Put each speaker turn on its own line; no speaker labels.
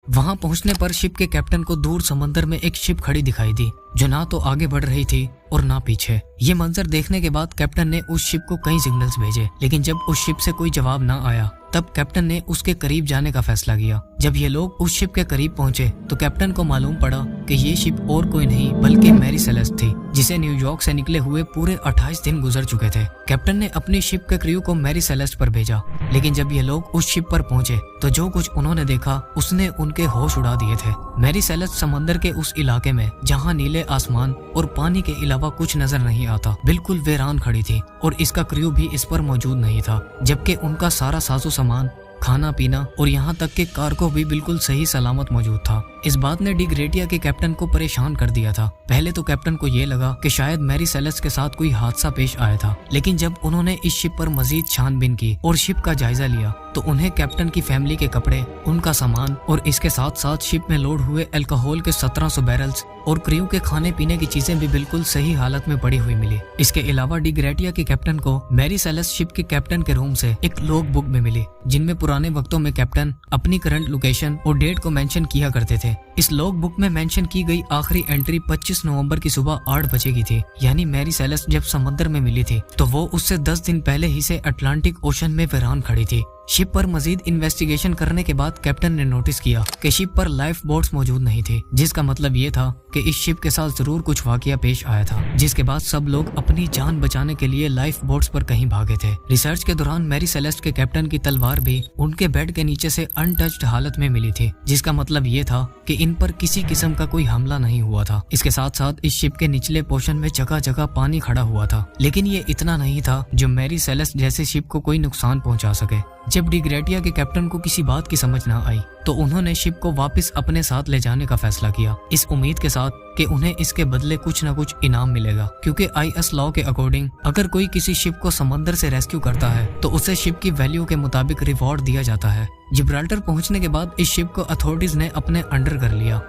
वहां पहुंचने पर शिप के कैप्टन को दूर समंदर में एक शिप खड़ी दिखाई दी जो ना तो आगे बढ़ रही थी और ना पीछे। ये मंजर देखने के बाद कैप्टन ने उस शिप को कई सिग्नल्स भेजे, लेकिन जब उस शिप से कोई जवाब ना आया तब कैप्टन ने उसके करीब जाने का फैसला किया। जब ये लोग उस शिप के करीब पहुंचे तो कैप्टन को मालूम पड़ा कि ये शिप और कोई नहीं बल्कि मैरी सेलेस्ट थी, जिसे न्यूयॉर्क से निकले हुए पूरे 28 दिन गुजर चुके थे। कैप्टन ने अपनी शिप के क्रू को मैरी सेलेस्ट पर भेजा, लेकिन जब ये लोग उस शिप पर पहुंचे तो जो कुछ उन्होंने देखा उसने उनके होश उड़ा दिए थे। मैरी सेलेस्ट समंदर के उस इलाके में जहां नीले आसमान और पानी के अलावा कुछ नजर नहीं आता बिल्कुल वीरान खड़ी थी और इसका क्रू भी इस पर मौजूद नहीं था, जबकि उनका सारा साजो सामान, खाना पीना और यहाँ तक कि कार्गो भी बिल्कुल सही सलामत मौजूद था। इस बात ने डी ग्रेटिया के कैप्टन को परेशान कर दिया था। पहले तो कैप्टन को ये लगा कि शायद मैरी सेलेस्ट के साथ कोई हादसा पेश आया था, लेकिन जब उन्होंने इस शिप पर मजीद छानबीन की और शिप का जायजा लिया तो उन्हें कैप्टन की फैमिली के कपड़े, उनका सामान और इसके साथ साथ शिप में लोड हुए अल्कोहल के 1700 बैरल्स और क्रू के खाने पीने की चीजें भी बिल्कुल सही हालत में पड़ी हुई मिली। इसके अलावा डी ग्रेटिया के कैप्टन को मैरी सेलेस्ट शिप के कैप्टन के रूम से एक लॉग बुक में मिली, जिनमें पुराने वक्तों में कैप्टन अपनी करंट लोकेशन और डेट को मेंशन किया करते थे। इस लॉग बुक में मेंशन की गई आखिरी एंट्री 25 नवंबर की सुबह 8 बजे की थी, यानी मैरी सेलेस्ट जब समंदर में मिली थी तो वो उससे 10 दिन पहले ही से अटलांटिक ओशन में वीरान खड़ी थी। शिप पर मजीद इन्वेस्टिगेशन करने के बाद कैप्टन ने नोटिस किया कि शिप पर लाइफ बोट्स मौजूद नहीं थी, जिसका मतलब ये था कि इस शिप के साथ जरूर कुछ वाकया पेश आया था, जिसके बाद सब लोग अपनी जान बचाने के लिए लाइफ बोट्स पर कहीं भागे थे। रिसर्च के दौरान मैरी सेलेस्ट के कैप्टन की तलवार भी उनके बेड के नीचे से अनटच्ड हालत में मिली थी, जिसका मतलब ये था कि इन पर किसी किस्म का कोई हमला नहीं हुआ था। इसके साथ साथ इस शिप के निचले पोर्शन में जगह जगह पानी खड़ा हुआ था, लेकिन ये इतना नहीं था जो मैरी सेलेस्ट जैसे शिप को कोई नुकसान पहुंचा सके। जब डी ग्रेटिया के कैप्टन को किसी बात की समझ ना आई तो उन्होंने शिप को वापस अपने साथ ले जाने का फैसला किया, इस उम्मीद के साथ कि उन्हें इसके बदले कुछ न कुछ इनाम मिलेगा, क्योंकि आईएस लॉ के अकॉर्डिंग अगर कोई किसी शिप को समंदर से रेस्क्यू करता है तो उसे शिप की वैल्यू के मुताबिक रिवॉर्ड दिया जाता है। जिब्राल्टर पहुंचने के बाद इस शिप को अथॉरिटीज ने अपने अंडर कर लिया